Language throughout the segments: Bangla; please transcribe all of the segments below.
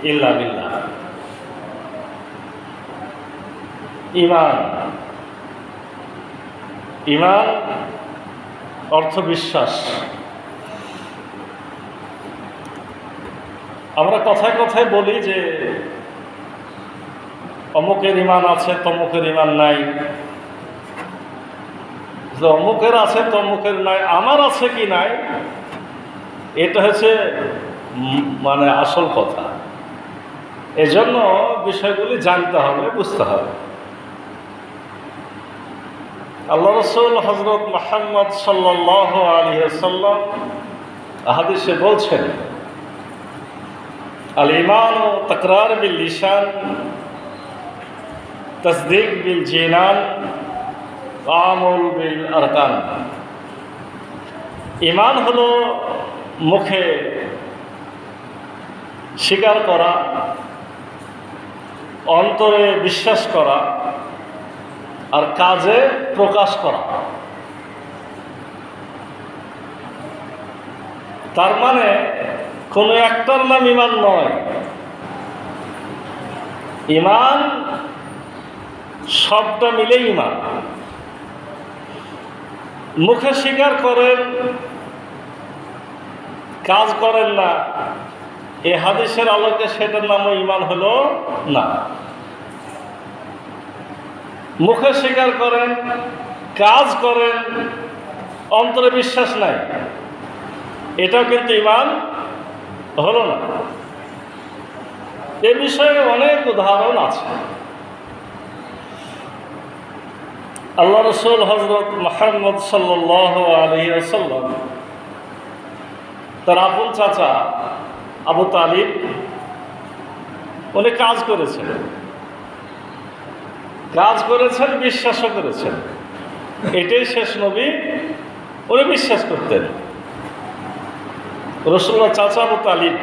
ইল্লা বিল্লাহ। ঈমান, ঈমান অর্থ বিশ্বাস। আমরা কথায় কথায় বলি যে অমুকের ঈমান আছে, তমুকের ঈমান নাই। যে অমুকের আছে তমুকের নাই, আমার আছে কি নাই, এটা হচ্ছে মানে আসল কথা। এজন্য বিষয়গুলি জানতে হবে, বুঝতে হবে। আল্লাহ রাসূল হযরত মুহাম্মদ সাল্লাল্লাহু আলাইহি ওয়াসাল্লাম হাদিসে বলছেন, আল ঈমানু তাকরার বিল লিসান, তাসদীক বিল জিনান, আমল বিল আরকান। ঈমান হলো মুখে স্বীকার করা, অন্তরে বিশ্বাস করা, আর কাজে প্রকাশ করা। তার মানে কোনো একটার নাম ঈমান নয়। ঈমান সবটা মিলে ঈমান। মুখে স্বীকার করেন, কাজ করেন না, এ হাদিসের আলোকে সেটার নামও ঈমান হলো না। মুখে স্বীকার করেন, কাজ করেন, অন্তরে বিশ্বাস নাই, এটাও কিন্তু ঈমান হলো না। এ বিষয়ে অনেক উদাহরণ আছে। আল্লাহ রাসূল হযরত মুহাম্মদ সাল্লাল্লাহু আলাইহি ওয়াসাল্লাম তার আপন চাচা আবু তালিব, উনি কাজ করেছেন, বিশ্বাসও করেছেন, এটাই শেষ নবী, উনি বিশ্বাস করতেন। রাসূলুল্লাহ চাচা আবু তালিব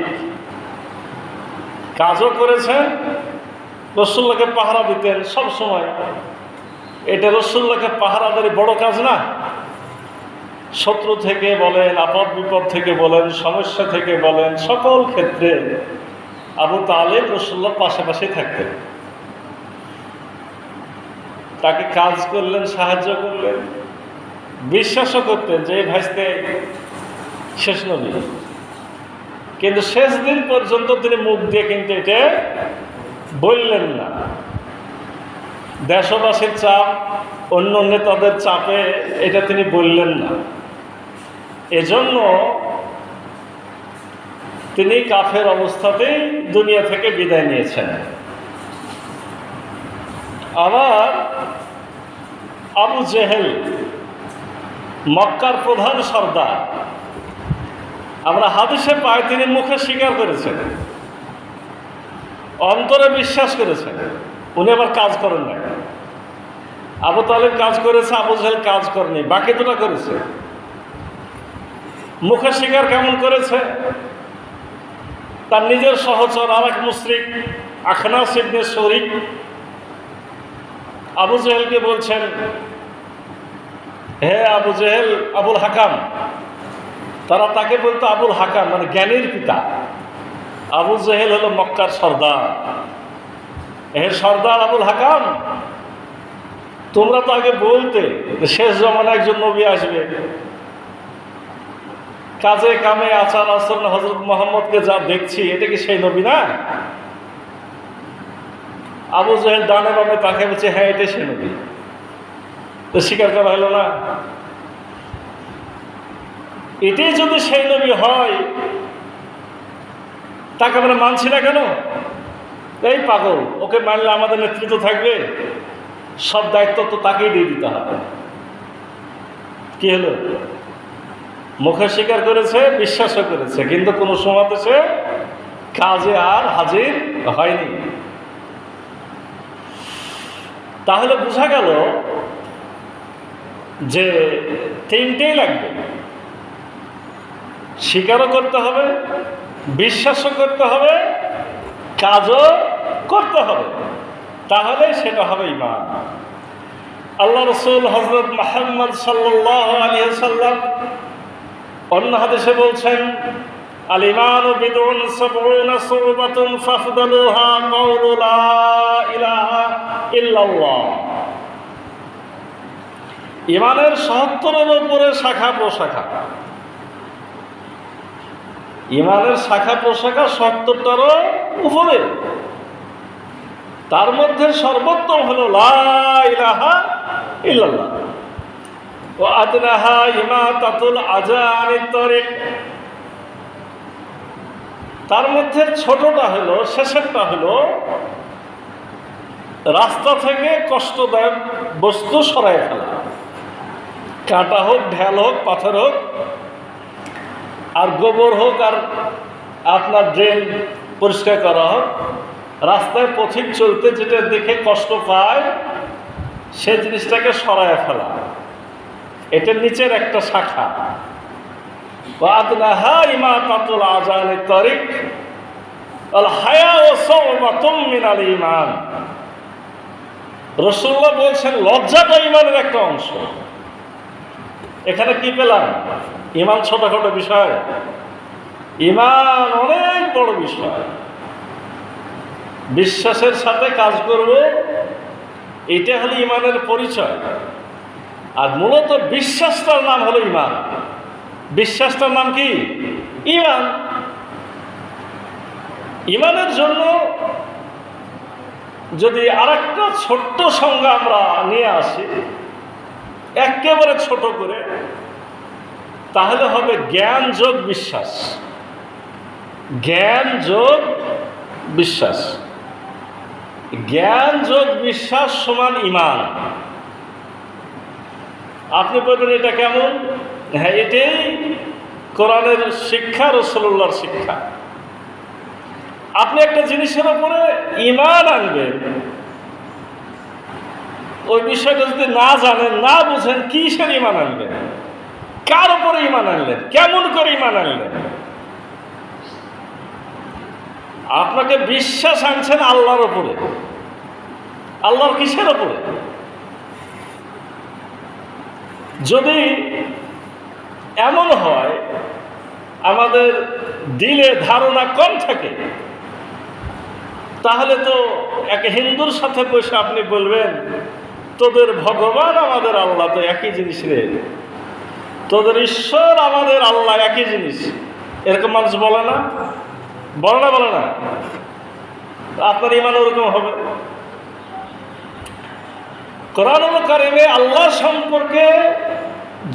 কাজও করেছেন, রাসূলুল্লাহকে পাহারা দিতেন সব সময়। এটা রাসূলুল্লাহকে পাহারাদারি বড় কাজ না? শত্রু থেকে বলেন, আপদ বিপদ থেকে বলেন, সমস্যা থেকে বলেন, সকল ক্ষেত্রে আবু তালিব রাসূলুল্লাহর পাশাপাশি থাকতেন। তাকে কাজ করলেন, সাহায্য করলেন, বিশ্বাসও করতেন যে এই ভাইস্তে শেষ নবী। কিন্তু শেষ দিন পর্যন্ত তিনি মুখ দিয়ে কিন্তু এটা বললেন না। দেশবাসীর চাপ, অন্য নেতাদের চাপে এটা তিনি বললেন না। এজন্য তিনি কাফের অবস্থাতেই দুনিয়া থেকে বিদায় নিয়েছেন। আবার আবু জেহেল, মক্কার প্রধান সর্দার, আমরা হাদিসে পাই তিনি মুখে স্বীকার করেছেন, অন্তরে বিশ্বাস করেছেন, উনি আবার কাজ করেন না। আবু তালিব কাজ করেছে, আবু জেহেল কাজ করেনি, বাকি দুটো করেছে। মুখে স্বীকার কেমন করেছে? তার নিজের সহচর আর এক মুশরিক আখনাস ইবনে শরীক আবু জেহেলকে বলছেন, হে আবু জেহেল, আবুল হাকাম। তারা তাকে বলতো আবুল হাকাম, মানে জ্ঞানীর পিতা। আবু জেহেল হলো মক্কার সর্দার। হে সর্দার আবুল হাকাম, তোমরা তো আগে বলতে শেষ জমানায় একজন নবী আসবে, কাজে কামে আচার আচরণ হযরত মুহাম্মদকে যা দেখছি, এটা কি সেই নবী না? আবু জেহেল ডানে বামে তাকে বলছে, হ্যাঁ এটাই সেই নবী। তো স্বীকার করা হলো না। এটাই যদি সেই নবী হয়, তাকে আমরা মানছি না কেন? এই পাগল, ওকে মানলে আমাদের নেতৃত্ব থাকবে, সব দায়িত্ব তো তাকেই দিয়ে দিতে হবে। কি হলো? মুখে স্বীকার করেছে, বিশ্বাসও করেছে, কিন্তু কোনো সময়তে সে কাজে আর হাজির হয়নি। তাহলে বোঝা গেল যে তিনটেই লাগবে, স্বীকারও করতে হবে, বিশ্বাসও করতে হবে, কাজও করতে হবে, তাহলে সেটা হবে ঈমান। আল্লাহ রাসূল হযরত মুহাম্মদ সাল্লাল্লাহু আলাইহি ওয়াসাল্লাম অন্য হাদিসে বলছেন, আল ঈমানু বিদউন সাবউনা শুবাতুন ফাফদালুহা কাউলু লা ইলাহা ইল্লাল্লাহ। ঈমানের ৭০-এর উপরে শাখা প্রশাখা। ঈমানের শাখা প্রশাখা ৭০টারও উপরে। তার মধ্যে সর্বোত্তম হলো লা ইলাহা ইল্লাল্লাহ। ওয়া আদনাহা ইমাতাতুল আযা আনিত তারিক। তার মধ্যে ছোটটা হলো, শেষেরটা হলো রাস্তা থেকে কষ্টদায়ক বস্তু সরাই ফেলা, কাঁটা হোক, ঢেল হোক, পাথর হোক, আর গোবর হোক, আর আপনার ড্রেন পরিষ্কার করা হোক। রাস্তায় পথিক চলতে যেটা দেখে কষ্ট পায় সে জিনিসটাকে সরায় ফেলা, এটা নিচের একটা শাখা। ওয়াদনাহা ইমাতাতুল আযা আনিত তারিক আল হায়াউ শুবাতুম মিনাল ঈমান। রাসূলুল্লাহ বলছেন লজ্জাটা ঈমানের একটা অংশ। এখানে কি পেলাম? ঈমান ছোটখাটো বিষয়, ঈমান অনেক বড় বিষয়। বিশ্বাসের সাথে কাজ করব, এটা হলো ঈমানের পরিচয়। আর মূলত বিশ্বাসটার নাম হলো ঈমান। বিশ্বাসটার নাম কি? ঈমান। ঈমানের জন্য যদি আরেকটা ছোট্ট সংজ্ঞা আমরা নিয়ে আসি, একেবারে ছোট করে, তাহলে হবে জ্ঞান যোগ বিশ্বাস। জ্ঞান যোগ বিশ্বাস, জ্ঞান যোগ বিশ্বাস সমান ঈমান। আপনি বলবেন এটা কেমন? হ্যাঁ, এটাই কোরআনের শিক্ষা, রাসূলুল্লাহর শিক্ষা। আপনি একটা জিনিসের উপরে ঈমান আনবেন, ওই বিষয়টা যদি না জানেন, না বুঝেন, কিসের ঈমান আনবেন? কার উপরে ঈমান আনলেন? কেমন করে ঈমান আনলেন? আপনাকে বিশ্বাস আনছেন আল্লাহর উপরে। আল্লাহর কিসের উপরে? যদি এমন হয় আমাদের দিলে ধারণা কম থাকে, তাহলে তো এক হিন্দুর সাথে বসে আপনি বলবেন তোদের ভগবান আমাদের আল্লাহ তো একই জিনিস রে, তোদের ঈশ্বর আমাদের আল্লাহ একই জিনিস। এরকম মানুষ বলে না? বলে না? বলে না? আপনার ঈমান ওরকম হবে। কোরআনুল কারীমে আল্লাহ সম্পর্কে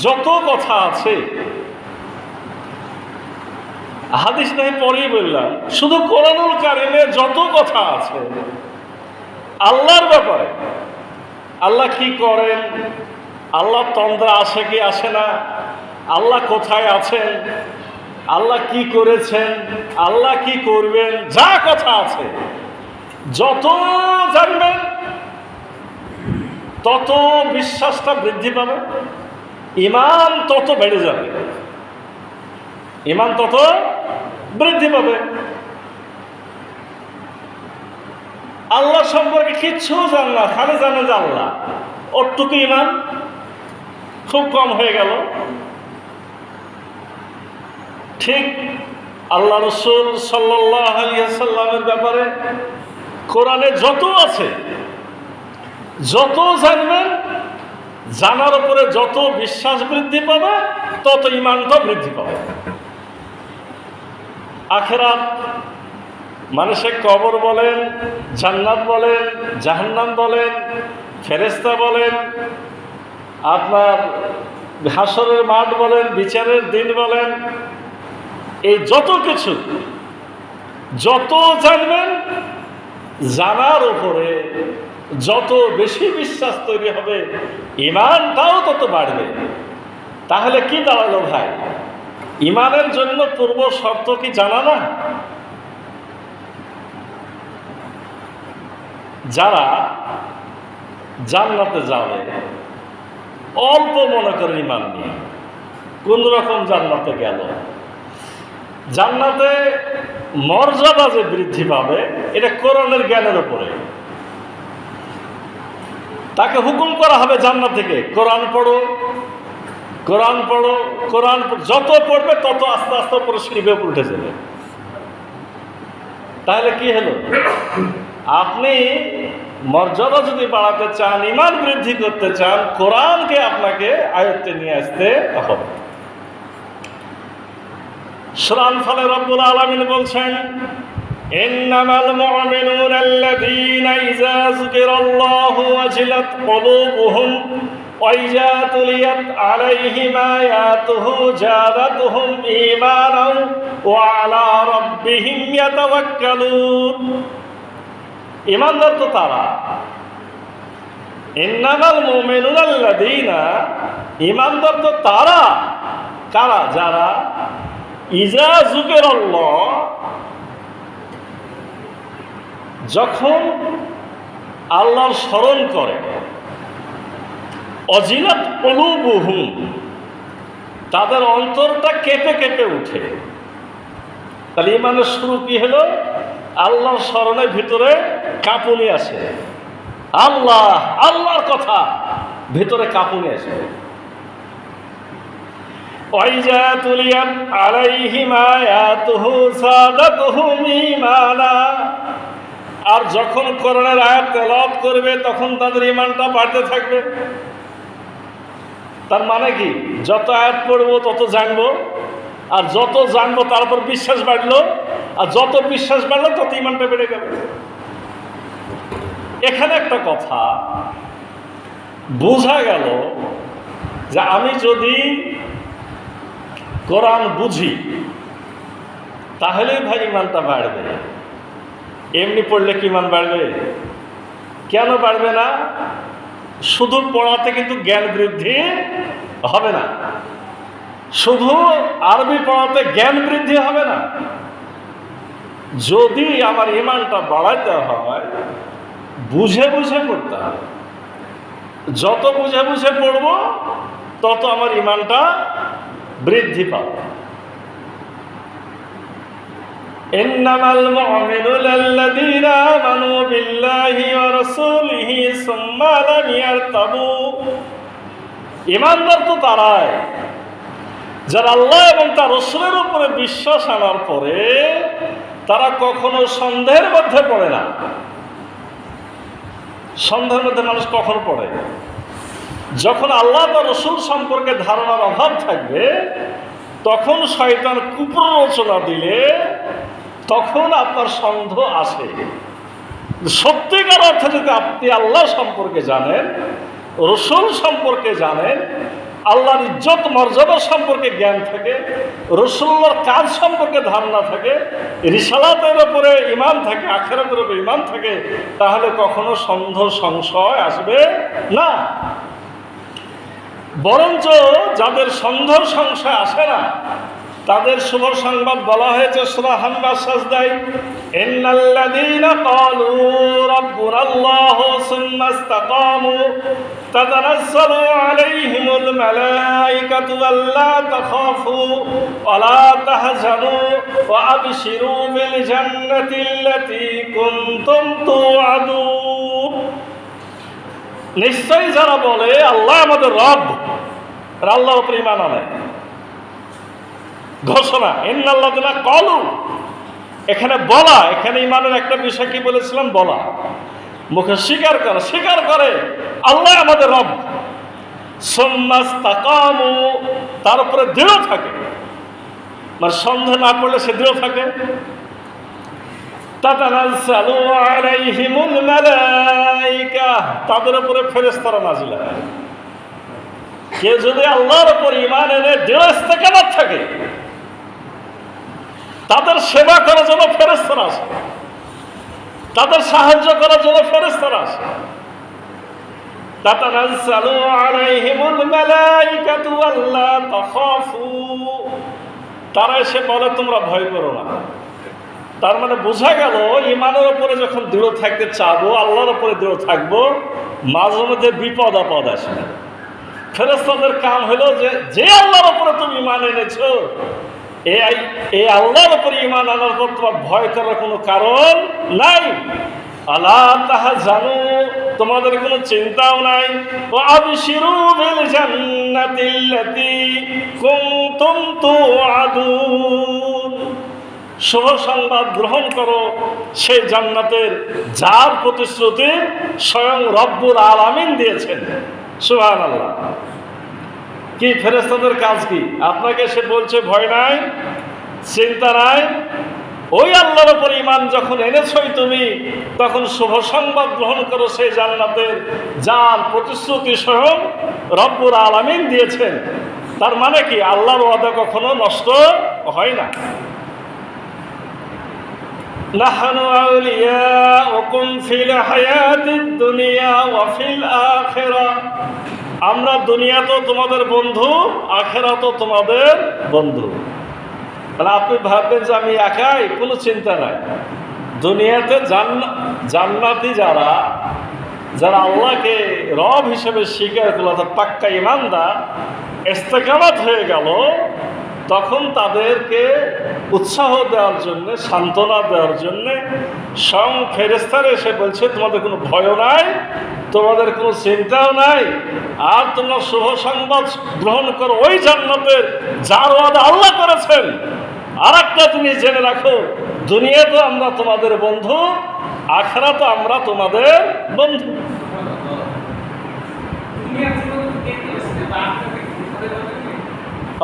যত কথা আছে, হাদিস নয় পরেই বললাম, শুধু কোরআনুল কারীমে যত কথা আছে আল্লাহর ব্যাপারে, আল্লাহ কি করেন, আল্লাহ তন্দ্রা আসে কি আসে না, আল্লাহ কোথায় আছেন, আল্লাহ কি করেছেন, আল্লাহ কি করবেন, যা কথা আছে যত জানবেন তত বিশ্বাসটা বৃদ্ধি পাবে, ঈমান তত বেড়ে যাবে, ঈমান তত বৃদ্ধি পাবে। আল্লাহ সম্পর্কে কিচ্ছু জান না, খালি জানে যে আল্লাহ, ওরটুকু ঈমান খুব কম হয়ে গেল। ঠিক আল্লাহ রাসূল সাল্লাল্লাহু আলাইহি ওয়াসাল্লামের ব্যাপারে কোরআনে যত আছে, যত জানবেন, জানার উপরে যত বিশ্বাস বৃদ্ধি পাবে তত ঈমানটা বৃদ্ধি পাবে। আখিরাত মানে সে কবর বলেন, জান্নাত বলেন, জাহান্নাম বলেন, ফেরেশতা বলেন, আপনার হাসরের মাঠ বলেন, বিচারের দিন বলেন, এই যত কিছু যত জানবেন, জানার উপরে যত বেশি বিশ্বাস তৈরি হবে, ঈমানটাও তত বাড়বে। তাহলে কি দাঁড়ালো ভাই? ঈমানের জন্য পূর্ব শর্ত কি জানা না? যারা জান্নাতে যাবে অল্প মনে করে ঈমান নিয়ে কোন রকম জান্নাতে গেল, জান্নাতে মর্যাদা যে বৃদ্ধি পাবে এটা কোরআনের জ্ঞানের উপরে। তাকে হুকুম করা হবে জান্নাত থেকে কোরআন পড়ো, কোরআন পড়ো, কোরআন যত পড়বে তত আস্তে আস্তে উপরে সিঁড়ি উঠে যাবে। তাহলে কি হলো? আপনি মর্যাদা যদি বাড়াতে চান, ঈমান বৃদ্ধি করতে চান, কোরআনকে আপনাকে আয়ত্তে নিয়ে আসতে হবে। সূরা আনফালে রব্বুল আলামিন বলছেন, ইন্নামাল মুমিনুনা আল্লাযীনা ইযা যুকিরাল্লাহু ওয়াজিলাত কুলুবুহুম ওয়া ইযা তুলিয়াত আলাইহিম আয়াতুহু যাদাতুহুম ঈমানান ওয়া আলা রাব্বিহিম ইয়াতাওয়াক্কালুন। ঈমানদার তো তারা, ইন্নামাল মুমিনুনা আল্লাযীনা, ঈমানদার তো তারা, কারা? যারা ইযা যুকিরাল্লাহ, যখন আল্লাহর স্মরণ করে, অজিলাত কুলুবুহুম, তাদের অন্তরটা কেঁপে কেঁপে উঠে। তাহলে ঈমানের শুরু কি হলো? আল্লাহর স্মরণের ভিতরে কাঁপুনি আসে, আল্লাহ আল্লাহর কথা ভিতরে কাঁপুনি আসে। ওয়াইজা তুলিয়াত আলাইহিম আয়াতুহু যাদাতুহুম ঈমানা, আর যখন কোরআনের আয়াত তেলাওয়াত করবে তখন তাদের ঈমানটা বাড়তে থাকবে। তার মানে কি? যত আয়াত পড়বো তত জানবো, আর যত জানবো তারপর বিশ্বাস বাড়লো, আর যত বিশ্বাস বাড়লো তত ঈমানটা বেড়ে গেল। এখানে একটা কথা বোঝা গেল যে আমি যদি কোরআন বুঝি তাহলেই ভাই ঈমানটা বাড়বে। এমনি পড়লে কি ঈমান বাড়বে? কেন বাড়বে না? শুধু পড়াতে কিন্তু জ্ঞান বৃদ্ধি হবে না, শুধু আরবি পড়াতে জ্ঞান বৃদ্ধি হবে না। যদি আমার ঈমানটা বাড়াইতে হয়, বুঝে বুঝে পড়তে হবে। যত বুঝে বুঝে পড়ব তত আমার ঈমানটা বৃদ্ধি পাবে। ইন্নামাল মুমিনুনা আল্লাযীনা আমানু বিল্লাহি ওয়া রাসূলিহি সুম্মা লাম ইয়ারতাবু। ঈমানদার তো তারাই যারা আল্লাহ এবং তার রাসূলের উপরে বিশ্বাস আনার পরে তারা কখনো সন্দেহের মধ্যে পড়ে না। সন্দেহের মধ্যে মানুষ কখন পড়ে? যখন আল্লাহ তার রাসূল সম্পর্কে ধারণার অভাব থাকবে, তখন শয়তান কুপ্ররোচনা দিলে তখন আপনার সন্দেহ আসে। সত্যিকার অর্থে যদি আপনি আল্লাহ সম্পর্কে জানেন, রাসূল সম্পর্কে জানেন, আল্লাহর ইজ্জত মর্যাদা সম্পর্কে জ্ঞান থাকে, রাসূলুল্লাহর কাজ সম্পর্কে ধারণা থাকে, রিসালাতের উপরে ঈমান থাকে, আখিরাতের উপরে ঈমান থাকে, তাহলে কখনো সন্দেহ সংশয় আসবে না। বরঞ্চ যাদের সন্দেহ সংশয় আসে না তাদের শুভ সংবাদ বলা হয়েছে সূরা হামদ সাজদায়, ইন্নাল্লাযীনা ক্বালু রাব্বুনাল্লাহু সুম্মা ইসতাকামু তাতানাজ্জালু আলাইহিমুল মালায়েকাতু আল্লা তাখাফু ওয়া লা তাহজানু ওয়া আবশিরু বিল জান্নাতিল্লাতী কুনতুম তুআদুন। নিশ্চয়ই যারা বলে আল্লাহ আমাদের রব, আর আল্লাহর উপর ঈমান আনে, ঘোষণা ইন্নাল্লাযীনা ক্বালু, এখানে বলা, এখানে ঈমানের একটা বিষয় কি বলেছিলাম? বলা, মুখে স্বীকার করে, স্বীকার করে আল্লাহ আমাদের রব, সুম্মা ইসতাকামু, তার উপরে দৃঢ় থাকে, মানে সন্দেহ না পড়লে সে দৃঢ় থাকে। তাতানাজ্জালু আলাইহিমুল মালায়েকা, তাদের উপরে ফেরেশতারা নাজিল হয়। কেউ যদি আল্লাহর উপর ঈমান এনে দৃঢ় ইস্তেকামত থাকে, তাদের সেবা করার জন্য ফেরেশতারা আসে, তাদের সাহায্য করার জন্য ফেরেশতারা আসে। তাতানাজ্জালু আলাইহিমুল মালায়েকাতু আল্লা তাখাফু, তারা এসে বলে তোমরা ভয় করো না। তার মানে বোঝা গেল ঈমানের উপরে যখন দৃঢ় থাকতে চাবো, আল্লাহর উপরে দৃঢ় থাকবো, মাঝে মধ্যে বিপদ আপদ আসে। ফেরেশতাদের কাম হলো যে আল্লাহর উপরে তুমি ঈমান এনেছো, এই আল্লাহর উপরে ঈমান আনার পর তোমার ভয় করার কোনো কারণ নাই। আলা তাহজানু তোমাদের কোনো চিন্তাও নাই। ওয়াবশিরু বিল জান্নাতিল্লাতী কুনতুম তুআদুন, শুভ সংবাদ গ্রহণ করো সেই জান্নাতের যার প্রতিশ্রুতি স্বয়ং রব্বুল আলামিন দিয়েছেন। সুবহানাল্লাহ। কি ফেরেশতাদের কাজ কি? আপনাকে সে বলছে ভয় নাই, চিন্তা নাই, ওই আল্লাহর উপর ঈমান যখন এনেছই তুমি, তখন শুভ সংবাদ গ্রহণ করো সেই জান্নাতের যার প্রতিশ্রুতি স্বয়ং রব্বুল আলামিন দিয়েছেন। তার মানে কি? আল্লাহর ওয়াদা কখনো নষ্ট হয় না। নাহনু আউলিয়াউকুম ফিল হায়াতিদ দুনিয়া ওয়া ফিল আখিরাহ, আমরা দুনিয়াতেও তোমাদের বন্ধু, আখিরাতেও তোমাদের বন্ধু। মানে আপনি ভাববেন যে আমি একাই, কোনো চিন্তা নাই। দুনিয়াতে জান্নাতি যারা আল্লাহকে রব হিসেবে স্বীকার করল, অর্থাৎ পাক্কা ঈমানদার, ইস্তেকামাত হয়ে গেল, তখন তাদেরকে উৎসাহ দেওয়ার জন্য, সান্ত্বনা দেওয়ার জন্য স্বয়ং ফেরেশতারা এসে বলছে তোমাদের কোনো ভয়ও নাই, তোমাদের কোনো চিন্তাও নাই, আর তোমরা শুভ সংবাদ গ্রহণ করো ওই জান্নাতের যার ওয়াদা আল্লাহ করেছেন। আর একটা জিনিস জেনে রাখো, দুনিয়াতে আমরা তোমাদের বন্ধু, আখিরাতে আমরা তোমাদের বন্ধু।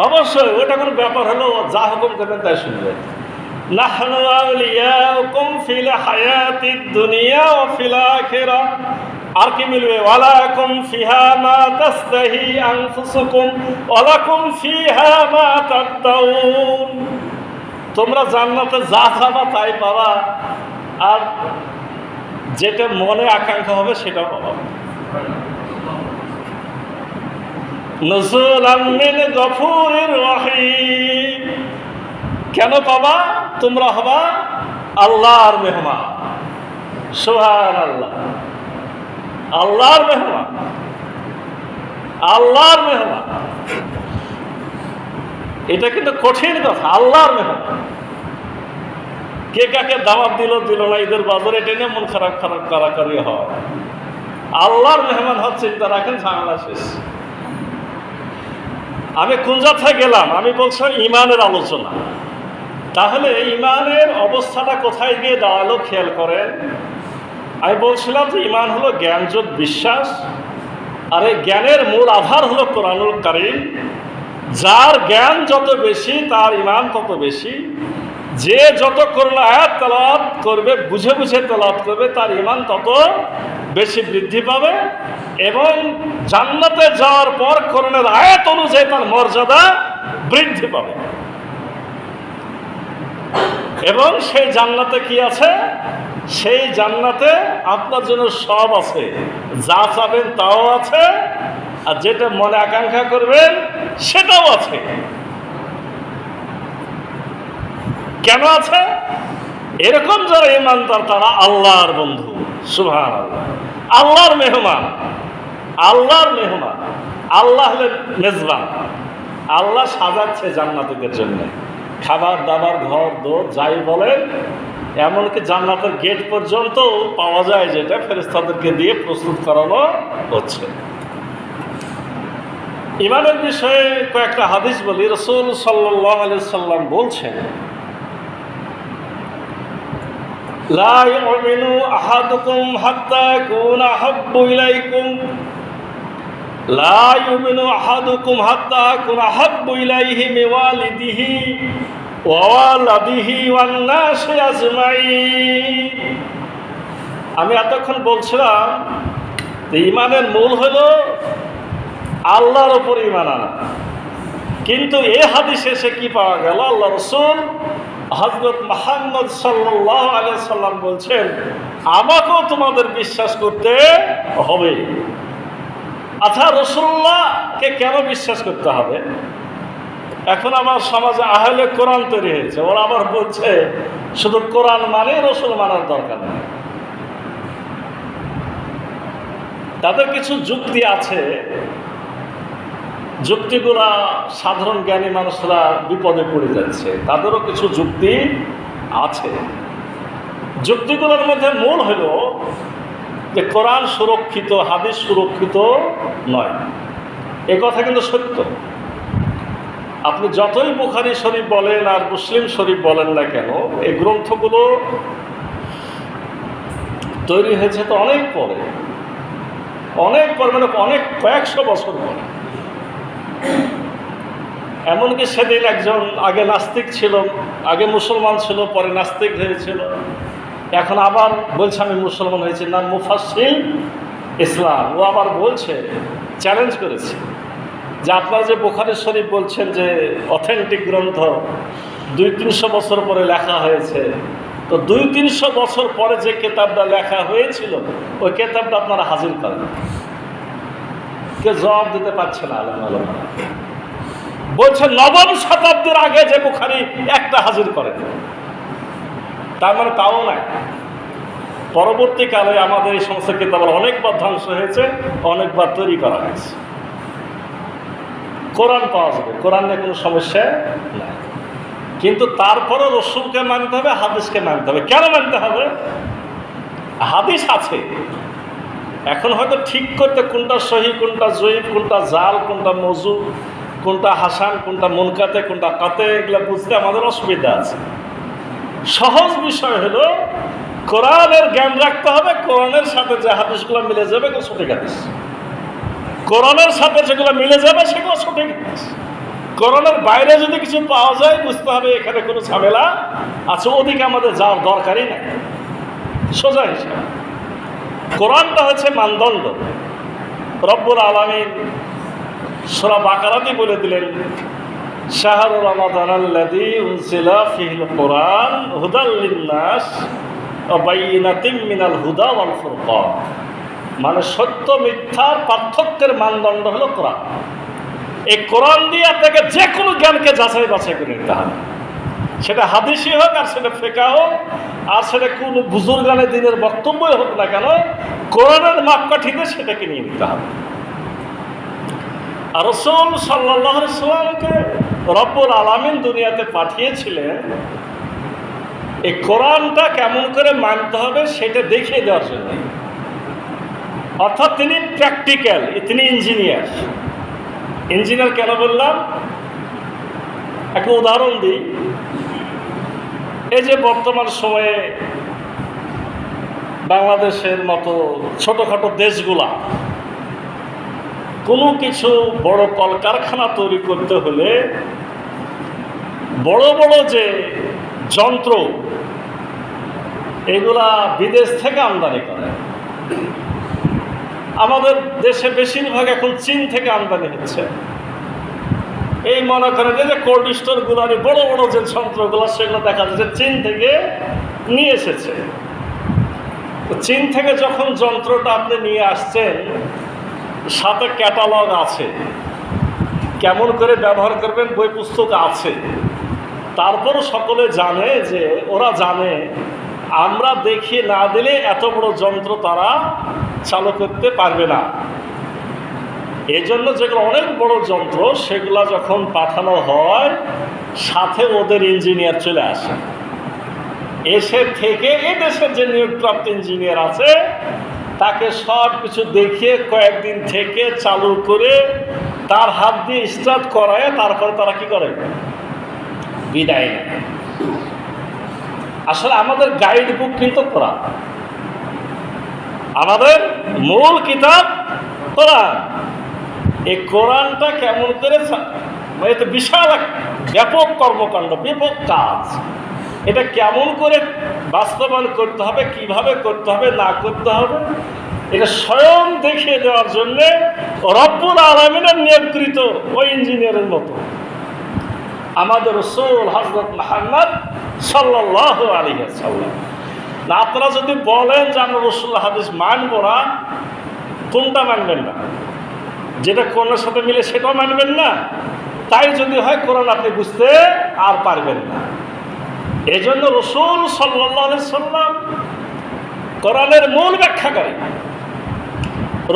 অবশ্যই ওটা কোনো ব্যাপার হলো, যা হুকুম করবেন তাই শুনবেন। নাহনু আউলিয়াউকুম ফিল হায়াতিদ দুনিয়া ওয়া ফিল আখিরাহ, আর কি মিলবে? ওয়ালাকুম ফিহা মা তাস্তাহি আনফুসুকুম ওয়ালাকুম ফিহা মা তাদাউন, তোমরা জান্নাতে যা চাবা তাই পাবা, আর যেটা মনে আকাঙ্ক্ষা হবে সেটাও পাবা। নুজুলাম মিন গফুরির রহিম, কেন পাবা? তোমরা হবা আল্লাহর মেহমান। সুবহানাল্লাহ, আল্লাহর মেহমান, আল্লাহর মেহমান। এটা কিন্তু কঠিন কথা, আল্লাহর মেহমান। কে কাকে দাওয়াত দিল না ঈদের বাজারে, এটা নিয়ে মন খারাপ কারাকারি হয়। আল্লাহর মেহমান হচ্ছে, চিন্তা রাখেন, ঝামেলা শেষ। আমি কোন যাত্রায় গেলাম? আমি বলছিলাম ঈমানের আলোচনা। তাহলে ঈমানের অবস্থাটা কোথায় গিয়ে দাঁড়ালো খেয়াল করেন। আমি বলছিলাম যে ঈমান হলো জ্ঞানযোগ বিশ্বাস, আর এই জ্ঞানের মূল আধার হলো কোরআনুল কারীম। যার জ্ঞান যত বেশি তার ঈমান তত বেশি। যে যত কোরআন আয়াত তেলাওয়াত করবে, বুঝে বুঝে তেলাওয়াত করবে, তার ঈমান তত বেশি বৃদ্ধি পাবে, এবং জান্নাতে যাওয়ার পর কোরআনের আয়াত অনুযায়ী তার মর্যাদা বৃদ্ধি পাবে। এবং সেই জান্নাতে কি আছে? সেই জান্নাতে আপনার জন্য সব আছে, যা চাবেন তাও আছে, আর যেটা মনে আকাঙ্ক্ষা করবেন সেটাও আছে। কেন আছে? এরকম যারা ঈমানদার তারা আল্লাহর বন্ধু। সুবহানাল্লাহ, আল্লাহর মেহমান, আল্লাহর মেহমান। আল্লাহ হলেন মেজবান, আল্লাহ সাজাচ্ছে জান্নাতীদের জন্য খাবার দাবার, ঘর দোর যাই বলেন, এমনকি জান্নাতের গেট পর্যন্ত পাওয়া যায়, যেটা ফেরেশতাদেরকে দিয়ে প্রস্তুত করানো হচ্ছে। ঈমানের বিষয়ে কয়েকটা হাদিস বলি। রাসূল সাল্লাল্লাহু আলাইহি সাল্লাম বলছেন, লা ইউমিনু আহাদুকুম হাত্তা ইয়াকুনা আহাব্বু ইলাইকুম, লা ইউমিনু আহাদুকুম হাত্তা ইয়াকুনা আহাব্বু ইলাইহি মিন ওয়ালিদিহি ওয়া ওয়ালাদিহি ওয়ান নাসি আজমাইন। আমি এতক্ষণ বলছিলাম যে ঈমানের মূল হলো আল্লাহর উপর ঈমান আনা, কিন্তু এই হাদিসে এসে কি পাওয়া গেল? আল্লাহ রাসূল হযরত মুহাম্মদ সাল্লাল্লাহু আলাইহি সাল্লাম বলছেন, আমাকেও তোমাদের বিশ্বাস করতে হবে। আচ্ছা, রাসূলুল্লাহকে কেন বিশ্বাস করতে হবে? এখন আমার সমাজে আহলে কোরআন তৈরি হয়েছে, ওরা আবার বলছে শুধু কোরআন মানে রাসূল মানার দরকার নেই। তাদের কিছু যুক্তি আছে, যুক্তিগুলা সাধারণ জ্ঞানী মানুষরা বিপদে পড়ে যাচ্ছে। তাদেরও কিছু যুক্তি আছে। যুক্তিগুলোর মধ্যে মূল হলো যে কোরআন সুরক্ষিত, হাদিস সুরক্ষিত নয়। এ কথা কিন্তু সত্য। আপনি যতই বুখারী শরীফ বলেন আর মুসলিম শরীফ বলেন না কেন, এই গ্রন্থগুলো তৈরি হয়েছে তো অনেক পরে, মানে অনেক কয়েকশো বছর পরে। এমনকি সেদিন একজন আগে নাস্তিক ছিল, আগে মুসলমান ছিল, পরে নাস্তিক হয়েছিল, এখন আবার বলছে আমি মুসলমান হয়েছি, নাম মুফাসসিল ইসলাম। ও আবার বলছে, চ্যালেঞ্জ করেছে যে আপনারা যে বুখারী শরীফ বলছেন যে অথেন্টিক গ্রন্থ, 200-300 বছর পরে লেখা হয়েছে, তো 200-300 বছর পরে যে কেতাবটা লেখা হয়েছিল ওই কেতাবটা আপনারা হাজির করেন। কেউ জবাব দিতে পারছে না। আলেম বলছে 9ম শতাব্দীর আগে যে বুখারী একটা হাজির করেন, তার মানে তাও নাই। পরবর্তীকালে আমাদের এই সমস্ত কিতাবের অনেকবার ধ্বংস হয়েছে, অনেকবার তৈরি করা হয়েছে। কোরআন পাওয়া যাবে, কোরআন নিয়ে কোনো সমস্যা নাই, কিন্তু তারপরও রসুলকে মানতে হবে, হাদিসকে মানতে হবে। কেন মানতে হবে? হাদিস আছে, এখন হয়তো ঠিক করতে কোনটা সহি, কোনটা জয়ীফ, কোনটা জাল, কোনটা মজু, কোনটা হাসান, কোনটা মুনকাতে, কোনটা কাতে, এগুলো বুঝতে আমাদের অসুবিধা আছে। সহজ বিষয় হলো কোরআনের জ্ঞান রাখতে হবে, কোরআনের সাথে যে হাদিসগুলো মিলে যাবে এগুলো সঠিক হাদিস, কোরআনের সাথে যেগুলো মিলে যাবে সেগুলো সঠিক হাদিস। কোরআনের বাইরে যদি কিছু পাওয়া যায় বুঝতে হবে এখানে কোনো ঝামেলা আছে, ওদিকে আমাদের যাওয়ার দরকারই নাই। সোজা হিসাব কোরআনটা হচ্ছে মানদণ্ড। রব্বুল আলামিন সূরা বাকারাতে বলে দিলেন, শাহরু রমাদানাল্লাযী উনজিলা ফীহিল কুরআন হুদাল লিন্নাস ওয়া বাইয়িনাতিম মিনাল হুদা ওয়াল ফুরকান। মানে সত্য মিথ্যার পার্থক্যের মানদণ্ড হলো কোরআন। এই কোরআন দিয়ে আপনাকে যে কোনো জ্ঞানকে যাচাই বাছাই করে নিতে হবে, সেটা হাদিসই হোক, আর সেটা ফিকহ হোক, আর সেটা কোনো বুজুর্গানে দিনের বক্তব্যই হোক না কেন, কোরআনের মাপকাঠিতে সেটাকে নিয়ে নিতে হবে। আর রাসূল সাল্লাল্লাহু আলাইহি ওয়াসাল্লামকে রব্বুল আলামিন দুনিয়াতে পাঠিয়েছিলেন এই কোরআনটা কেমন করে মানতে হবে সেটা দেখিয়ে দেওয়ার জন্য। অর্থাৎ তিনি প্র্যাকটিক্যাল, তিনি ইঞ্জিনিয়ার। কেন বললাম? একটা উদাহরণ দিই। এই যে বর্তমান সময়ে বাংলাদেশের মতো ছোটোখাটো দেশগুলা কোনো কিছু বড় কলকারখানা তৈরি করতে হলে বড় বড় যে যন্ত্র এগুলা বিদেশ থেকে আমদানি করে। আমাদের দেশে বেশিরভাগ এখন চীন থেকে আমদানি হচ্ছে। এই মনে করেন যে কোল্ড স্টোরগুলো, বড় বড় যে যন্ত্রগুলো, সেগুলো দেখা যাচ্ছে চীন থেকে নিয়ে এসেছে। তো চীন থেকে যখন যন্ত্রটা আপনি নিয়ে আসছেন, সাথে ক্যাটালগ আছে, কেমন করে ব্যবহার করবেন বই পুস্তক আছে। তারপরও সকলে জানে যে, ওরা জানে আমরা দেখিয়ে না দিলে এত বড় যন্ত্র তারা চালু করতে পারবে না। এই জন্য যেগুলো অনেক বড় যন্ত্র সেগুলো যখন পাঠানো হয়, সাথে ওদের ইঞ্জিনিয়ার চলে আসে, এসে থেকে এই দেশের যে নিয়োগপ্রাপ্ত ইঞ্জিনিয়ার আছে তাকে সব কিছু দেখিয়ে কয়েকদিন থেকে চালু করে তার হাত দিয়ে স্টার্ট করায় তারপরে তারা কি করে? বিদায় নেয়। আসলে আমাদের গাইড বুক কিন্তু কোরআন, আমাদের মূল কিতাব কোরআন। এই কোরআনটা কেমন করে, এটা বিশাল ব্যাপক কর্মকাণ্ড, ব্যাপক কাজ। এটা কেমন করে বাস্তবায়ন করতে হবে, কিভাবে করতে হবে, না করতে হবে, এটা স্বয়ং দেখিয়ে দেওয়ার জন্যে রব্বুল আলামিনের নিয়োগকৃত ওই ইঞ্জিনিয়ারের মতো আমাদের রাসূল হযরত মুহাম্মদ সাল্লাল্লাহু আলাইহি ওয়াসাল্লাম। না, আপনারা যদি বলেন যে আমরা রাসূলুল্লাহ হাদিস মানব না, কোনটা মানবেন না? যেটা কোরআনের সাথে মিলে সেটাও মানবেন না। তাই যদি হয় কোরআন আপনি বুঝতে আর পারবেন না। এই জন্য রাসূল সাল্লাল্লাহু আলাইহি ওয়াসাল্লাম কোরআনের মূল ব্যাখ্যাকারী।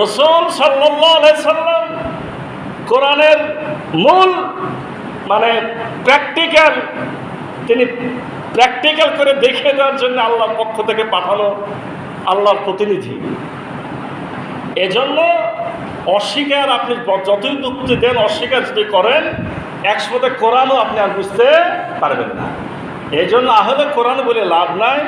রাসূল সাল্লাল্লাহু আলাইহি ওয়াসাল্লাম কোরআনের মূল মানে প্র্যাকটিক্যাল, তিনি প্র্যাকটিক্যাল করে দেখিয়ে দেওয়ার জন্য আল্লাহর পক্ষ থেকে পাঠানো আল্লাহর প্রতিনিধি। এজন্য অস্বীকার আপনি যতই যুক্তি দেন, অস্বীকার যদি করেন, একসাথে কোরআনও আপনি আর বুঝতে পারবেন না। এই জন্য আহলে কোরআন বলে লাভ নাই।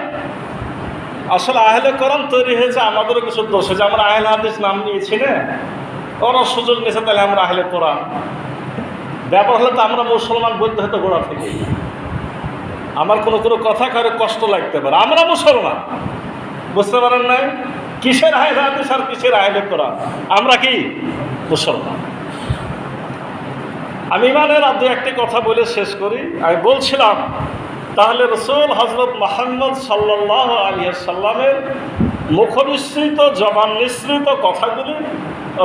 আসলে আহলে কোরআন তৈরি হয়েছে আমাদেরও কিছু দোষ, যে আমরা আহলে হাদিস নাম নিয়েছি না, ওরা সুযোগ নিয়েছে, তাহলে আমরা আহলে কোরআন। ব্যাপার হলে তো আমরা মুসলমান বলতে হতো গোড়া থেকে। আমার কোনো কথা কারো কষ্ট লাগতে পারে, আমরা মুসলমান, বুঝতে পারেন নাই? কিসের আহলে হাদিস আর কিসের আহলে কোরআন? আমরা কি মুসলমান। আমি ইমানের আদৌ একটি কথা বলে শেষ করি। আমি বলছিলাম, তাহলে রসুল হজরত মুহাম্মদ সাল্লাল্লাহু আলাইহি সাল্লামের মুখনিসৃত, জবান নিঃসৃত কথাগুলি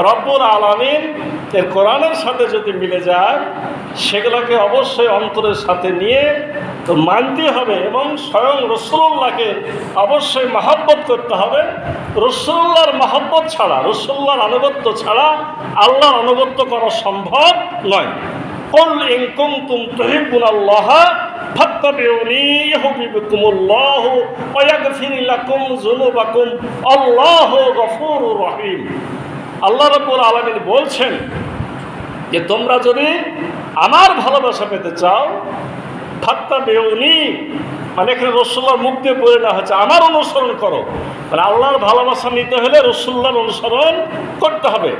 রব্বুল আলামিন এর কোরআনের সাথে যদি মিলে যায়, সেগুলোকে অবশ্যই অন্তরের সাথে নিয়ে তো মানতে হবে, এবং স্বয়ং রসুল্লাহকে অবশ্যই মহব্বত করতে হবে। রসুল্লাহর মহব্বত ছাড়া, রসুল্লাহর আনুগত্য ছাড়া আল্লাহর আনুগত্য করা সম্ভব নয়। কুল ইন কুনতুম তুহিব্বুনাল্লাহ ফাত্তাবিউনি ইউহিব্বুকুমুল্লাহু ওয়া ইয়াগফির লাকুম যুনুবাকুম আল্লাহু গফুরুর রহিম। আল্লাহ রাব্বুল আলামিন বলছেন যে তোমরা যদি আমার ভালোবাসা পেতে চাও, ফাত্তাবিউনি, মানে এখানে রাসূলুল্লাহর মুখ দিয়ে বলে না হচ্ছে আমার অনুসরণ করো। মানে আল্লাহর ভালোবাসা নিতে হলে রাসূলুল্লাহর অনুসরণ করতে হবে।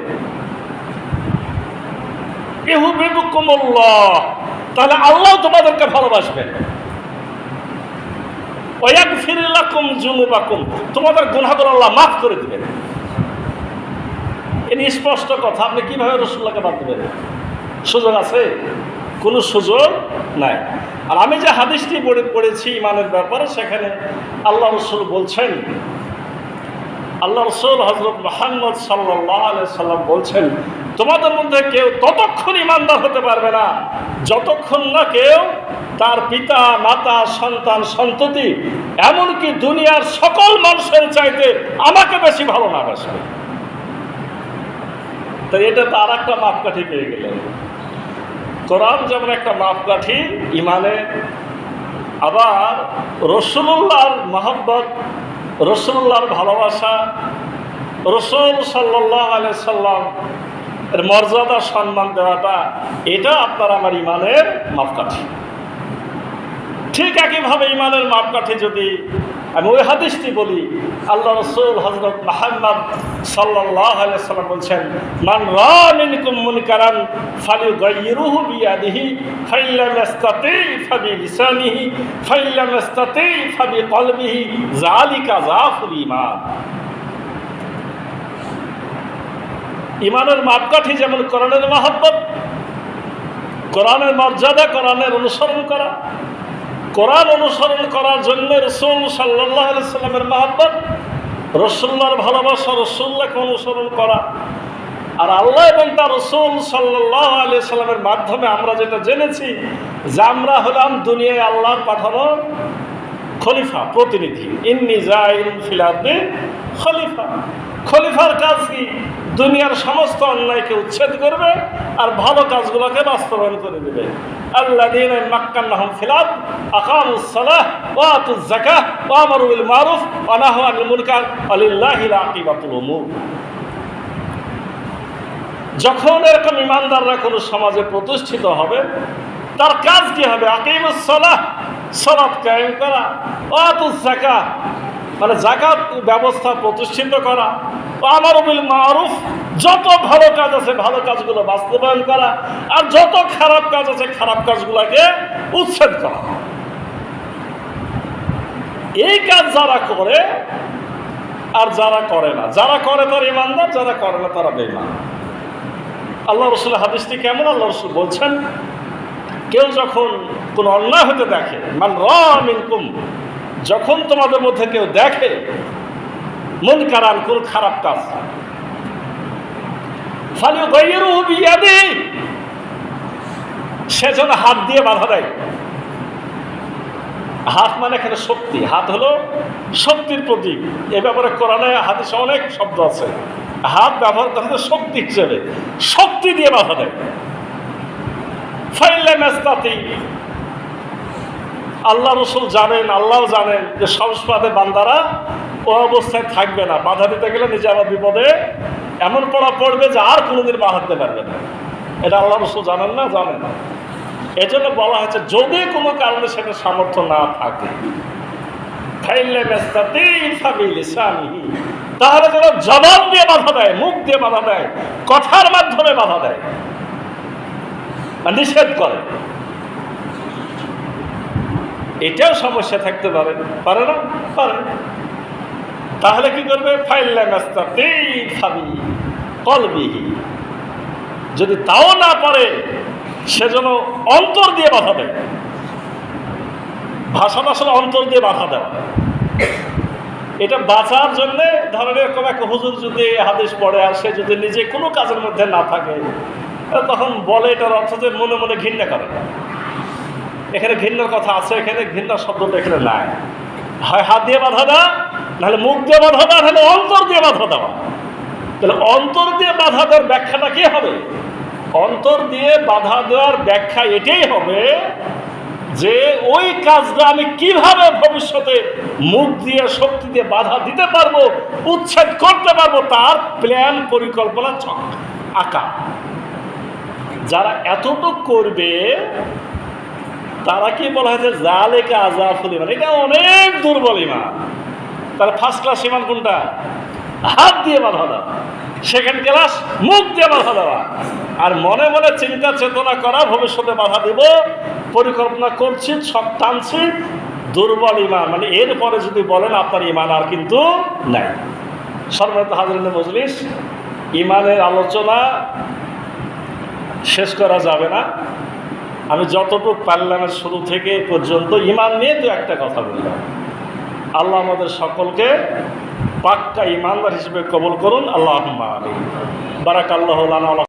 ইউহিব্বুকুমুল্লাহ, তাহলে আল্লাহ তোমাদেরকে ভালোবাসবেন। ওয়া ইয়াগফির লাকুম যুনুবাকুম, তোমাদের গুনাহগুলো আল্লাহ মাফ করে দিবেন। এর স্পষ্ট কথা। আপনি কিভাবে রাসূলুল্লাহকে বাদ দিবেন? সুযোগ আছে? কোনো সুযোগ নাই। আর আমি যে হাদিসটি পড়েছি ইমানের ব্যাপারে, সেখানে আল্লাহ রাসূল বলছেন, আল্লাহ রাসূল হযরত মুহাম্মদ সাল্লাল্লাহু আলাইহি সাল্লাম বলছেন, তোমাদের মধ্যে কেউ ততক্ষণ ইমানদার হতে পারবে না যতক্ষণ না কেউ তার পিতা, মাতা, সন্তান, সন্ততি, এমনকি দুনিয়ার সকল মানুষের চাইতে আমাকে বেশি ভালো না বাসবে। তো এটা তো আর একটা মাপকাঠি পেয়ে গেলেন। কোরআন যেমন একটা মাপকাঠি ইমানে, আবার রাসূলুল্লাহর মহব্বত, রাসূলুল্লাহর ভালোবাসা, রাসূল সাল্লাল্লাহু আলাইহি সাল্লাম এর মর্যাদা সম্মান দেওয়াটা, এটা আপনার আমার ইমানের মাপকাঠি। ঠিক একইভাবে ইমানের মাপকাঠি যদি আমি ওই হাদিসটি বলি, আল্লাহ রাসূল হযরত মুহাম্মদ সাল্লাল্লাহু আলাইহি সাল্লাম বলছেন, মান রা মিনকুম মুনকারান ফালিয়ুগাইয়িরুহু বিয়াদিহি ফাইল্লাম ইস্তাতি ফাবিলিসানিহি ফাইল্লাম ইস্তাতি ফাবিকলবিহি যালিকা যাফুল ঈমান। ইমানের মাপকাঠি যেমন কোরআনের মহব্বত, কোরআনের মর্যাদা, কোরআনের অনুসরণ করা, কোরআন অনুসরণ করার জন্য রাসূল সাল্লাল্লাহু আলাইহি সাল্লামের মহব্বত, রাসূলুল্লাহর ভালোবাসা, রাসূলুল্লাহকে অনুসরণ করা। আর আল্লাহ এবং তার রাসূল সাল্লাল্লাহু আলাইহি সাল্লামের মাধ্যমে আমরা যেটা জেনেছি যে আমরা হলাম দুনিয়ায় আল্লাহর পাঠানো খলিফা, প্রতিনিধি। ইন্নী জাইলুন ফিল আরদি খলিফা। খলিফার কাজ কি? দুনিয়ার সমস্ত অন্যায়কে উচ্ছেদ করবে আর ভালো কাজগুলোকে বাস্তবায়ন করে দেবে। আল্লাযীনা মাক্কান্নাহুম ফিল আরদ আকামুস সালাহ ওয়া আতুজ যাকাহ ওয়া আমারু বিল মারুফ ওয়া নাহাউ আনিল মুনকার ওয়া লিল্লাহিল আকিবাতুল উমুর। যখন এরকম ইমানদাররা কোনো সমাজে প্রতিষ্ঠিত হবে, তার কাজ কি হবে? আকিমুস সালাহ, সালাত কায়েম করা, ওয়া আতুজ যাকাহ, মানে যাকাত ব্যবস্থা প্রতিষ্ঠিত করা, আমারু বিল মারুফ, যত ভালো কাজ আছে ভালো কাজগুলো বাস্তবায়ন করা, আর যত খারাপ কাজ আছে খারাপ কাজগুলোকে উচ্ছেদ করা। এই কাজ যারা করে আর যারা করে না, যারা করে তারা ইমানদার, যারা করে না তারা বেঈমান। আল্লাহ রাসূলের হাদিসটি কেমন? আল্লাহ রাসূল বলছেন, কেউ যখন কোনো অন্যায় হতে দেখে, মান রা মিনকুম, যখন তোমাদের মধ্যে কেউ দেখে মুনকারান, কোন খারাপ কাজ, ফালিয়ুগাইয়িরুহু বিয়াদিহি, সেজন্য হাত দিয়ে বাধা দেয়। হাত মানে এখানে শক্তি, হাত হলো শক্তির প্রতীক। এ ব্যাপারে কোরআনে হাদিসে অনেক শব্দ আছে। হাত ব্যবহার করা হয় শক্তি হিসেবে, শক্তি দিয়ে বাধা দেয়। ফাইল্লাম ইস্তাতি, আল্লাহ রাসূল জানেন, আল্লাহও জানেন যে সব সময় বান্দারা ও অবস্থায় থাকবে না, বাধা দিতে গেলে নিজে আবার বিপদে এমন পড়া পড়বে যে আর কোনোদিন বাধা দিতে পারবে না। এটা আল্লাহ রাসূল জানেন না? জানেন না। এজন্য বলা হয়েছে যদি কোনো কারণে সেটা সামর্থ্য না থাকে তাহলে যেন জবান দিয়ে বাধা দেয়, মুখ দিয়ে বাধা দেয়, কথার মাধ্যমে বাধা দেয়, নিষেধ করে। এটাও সমস্যা থাকতে পারে, পারে না? পারে। তাহলে কি করবে? যদি তাও না পারে সেজন্য অন্তর দিয়ে বাধা দেয়। ভাষা আসলে অন্তর দিয়ে বাধা দেওয়া। এটা বাঁচার জন্যে ধরেন এরকম এক হুজুর যদি হাদিস পড়ে আর সে যদি নিজে কোনো কাজের মধ্যে না থাকে তখন বলে এটার অর্থ যে মনে মনে ঘৃণা করে। এখানে ঘৃণার কথা আছে, এখানে ঘৃণা শব্দটা এখানে নাই। হয় হাত দিয়ে বাধা দেওয়া, নাহলে মুখ দিয়ে বাধা দেওয়া, নাহলে অন্তর দিয়ে বাধা দেওয়া। তাহলে অন্তর দিয়ে বাধা দেওয়ার ব্যাখ্যাটা কি হবে? অন্তর দিয়ে বাধা দেওয়ার ব্যাখ্যা এটাই হবে যে ওই কাজটা আমি কিভাবে ভবিষ্যতে মুখ দিয়ে শক্তি দিয়ে বাধা দিতে পারবো, উচ্ছেদ করতে পারবো, তার প্ল্যান পরিকল্পনা আঁকা। যারা এতটুক করবে তারা কি বলা হয়েছে? জালেকা আযাফুল ঈমান। এটা অনেক দুর্বল ঈমান। তাহলে ফার্স্ট ক্লাস ঈমান কোনটা? হাত দিয়ে বাধা দেওয়া। সেকেন্ড ক্লাস মুখ দিয়ে বাধা দেওয়া। আর মনে মনে চিন্তা চেতনা করা, ভবিষ্যতে বাধা দিব, পরিকল্পনা করছি, ছক টানছি, দুর্বল ঈমান। মানে এরপরে যদি বলেন আপনার ঈমান আর কিন্তু নাই। সম্মানিত হাজরিনে মজলিস, ঈমানের আলোচনা শেষ করা যাবে না। আমি যতটুকু পারলাম শুরু থেকে পর্যন্ত ঈমান নিয়ে তো একটা কথা বললাম। আল্লাহ আমাদের সকলকে পাক্কা ঈমানদার হিসেবে কবুল করুন। আল্লাহুম্মা আমিন। বারাকাল্লাহু লানা।